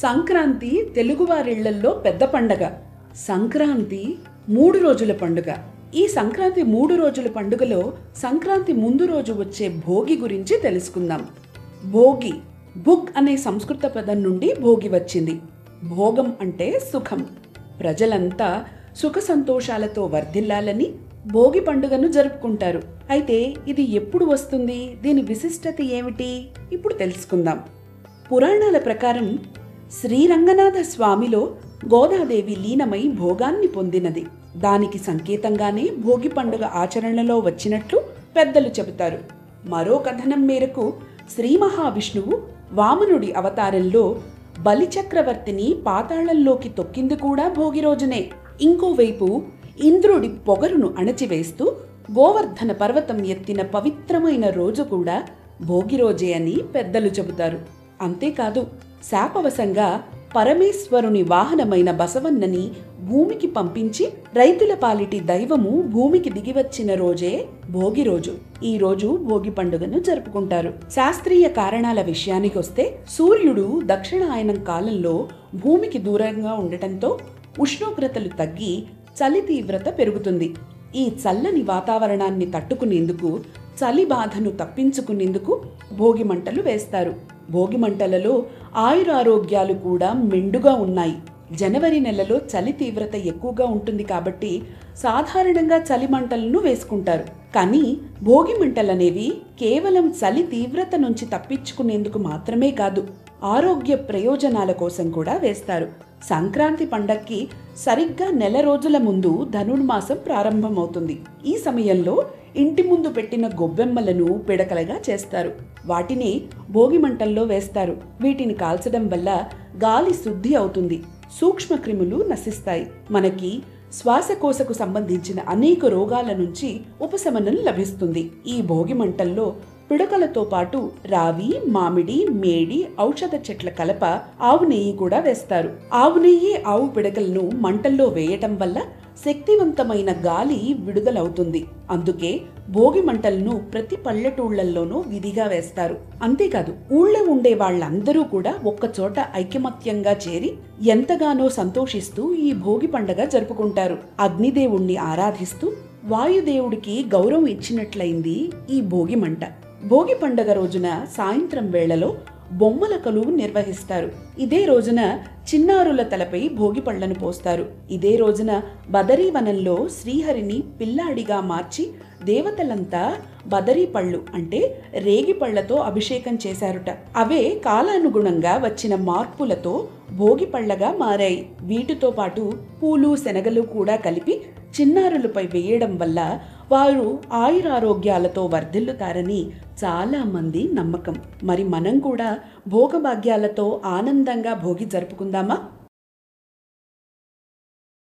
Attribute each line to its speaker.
Speaker 1: సంక్రాంతి తెలుగువారిళ్లల్లో పెద్ద పండగ. సంక్రాంతి 3 రోజుల పండుగ. ఈ సంక్రాంతి 3 రోజుల పండుగలో సంక్రాంతి ముందు రోజు వచ్చే భోగి గురించి తెలుసుకుందాం. భోగి, భుగ్ అనే సంస్కృత పదం నుండి భోగి వచ్చింది. భోగం అంటే సుఖం. ప్రజలంతా సుఖ సంతోషాలతో వర్ధిల్లాలని భోగి పండుగను జరుపుకుంటారు. అయితే ఇది ఎప్పుడు వస్తుంది? దీని విశిష్టత ఏమిటి? ఇప్పుడు తెలుసుకుందాం. పురాణాల ప్రకారం శ్రీరంగనాథ స్వామిలో గోదాదేవి లీనమై భోగాన్ని పొందినది. దానికి సంకేతంగానే భోగి పండుగ ఆచరణలో వచ్చినట్లు పెద్దలు చెబుతారు. మరో కథనం మేరకు శ్రీ మహావిష్ణువు వామనుడి అవతారంలో బలిచక్రవర్తిని పాతాళంలోకి తొక్కింది కూడా భోగి రోజునే. ఇంకోవైపు ఇంద్రుడి పొగరును అణచివేస్తూ గోవర్ధన పర్వతం ఎత్తిన పవిత్రమైన రోజు కూడా భోగి రోజే అని పెద్దలు చెబుతారు. అంతేకాదు, శాపవశంగా పరమేశ్వరుని వాహనమైన బసవన్నని భూమికి పంపించి రైతుల పాలిటి దైవము భూమికి దిగివచ్చిన రోజే భోగి రోజు. ఈ రోజు భోగి పండుగను జరుపుకుంటారు. శాస్త్రీయ కారణాల విషయానికొస్తే సూర్యుడు దక్షిణాయనం కాలంలో భూమికి దూరంగా ఉండటంతో ఉష్ణోగ్రతలు తగ్గి చలి తీవ్రత పెరుగుతుంది. ఈ చల్లని వాతావరణాన్ని తట్టుకునేందుకు, చలి బాధను తప్పించుకునేందుకు భోగి మంటలు వేస్తారు. భోగి మంటలలో ఆయురారోగ్యాలు కూడా మెండుగా ఉన్నాయి. జనవరి నెలలో చలి తీవ్రత ఎక్కువగా ఉంటుంది కాబట్టి సాధారణంగా చలి మంటలను వేసుకుంటారు. కానీ భోగి మంటలనేవి కేవలం చలి తీవ్రత నుంచి తప్పించుకునేందుకు మాత్రమే కాదు, ఆరోగ్య ప్రయోజనాల కోసం కూడా వేస్తారు. సంక్రాంతి పండక్కి సరిగ్గా నెల రోజుల ముందు ధనుర్మాసం ప్రారంభమవుతుంది. ఈ సమయంలో ఇంటి ముందు పెట్టిన గొబ్బెమ్మలను పిడకలుగా చేస్తారు. వాటిని భోగి మంటల్లో వేస్తారు. వీటిని కాల్చడం వల్ల గాలి శుద్ధి అవుతుంది, సూక్ష్మక్రిములు నశిస్తాయి. మనకి శ్వాసకోశకు సంబంధించిన అనేక రోగాల నుంచి ఉపశమనం లభిస్తుంది. ఈ భోగి మంటల్లో పిడకలతో పాటు రావి, మామిడి, మేడి, ఔషధ చెట్ల కలప, ఆవు నెయ్యి కూడా వేస్తారు. ఆవు నెయ్యి, ఆవు పిడకలను మంటల్లో వేయటం వల్ల శక్తివంతమైన గాలి విడుదలవుతుంది. అందుకే భోగి మంటలను ప్రతి పల్లెటూళ్లలోనూ విధిగా వేస్తారు. అంతేకాదు, ఊళ్ళో ఉండే వాళ్ళందరూ కూడా ఒక్కచోట ఐకమత్యంగా చేరి ఎంతగానో సంతోషిస్తూ ఈ భోగి పండగ జరుపుకుంటారు. అగ్నిదేవుణ్ణి ఆరాధిస్తూ వాయుదేవుడికి గౌరవం ఇచ్చినట్లయింది ఈ భోగి మంట. భోగి పండగ రోజున సాయంత్రం వేళలో బొమ్మల కొలువు నిర్వహిస్తారు. ఇదే రోజున చిన్నారుల తలపై భోగి పళ్లను పోస్తారు. ఇదే రోజున బదరీవనంలో శ్రీహరిని పిల్లాడిగా మార్చి దేవతలంతా బదరీ పళ్ళు అంటే రేగి పళ్లతో అభిషేకం చేశారుట. అవే కాలానుగుణంగా వచ్చిన మార్పులతో భోగి పళ్ళగా మారాయి. వీటితో పాటు పూలు, శనగలు కూడా కలిపి చిన్నారులపై వేయడం వల్ల వారు ఆయురారోగ్యాలతో వర్ధిల్లుతారని చాలా మంది నమ్మకం. మరి మనం కూడా భోగభాగ్యాలతో ఆనందంగా భోగి జరుపుకుందామా?